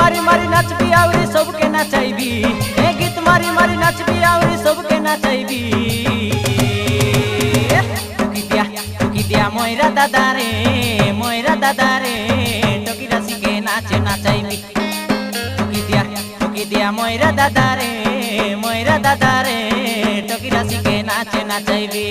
मारी मारी नाचबी आवरी सबके नाचाइबी ए गीत मारी मारी नाचबी आवरी सबके नाचाइबी टुकी दिया मोयरा दादा रे टकी राशि के नाचे नाचाइबी टुकी दिया मोयरा दादा रे टकी राशि के नाचे नाचाइबी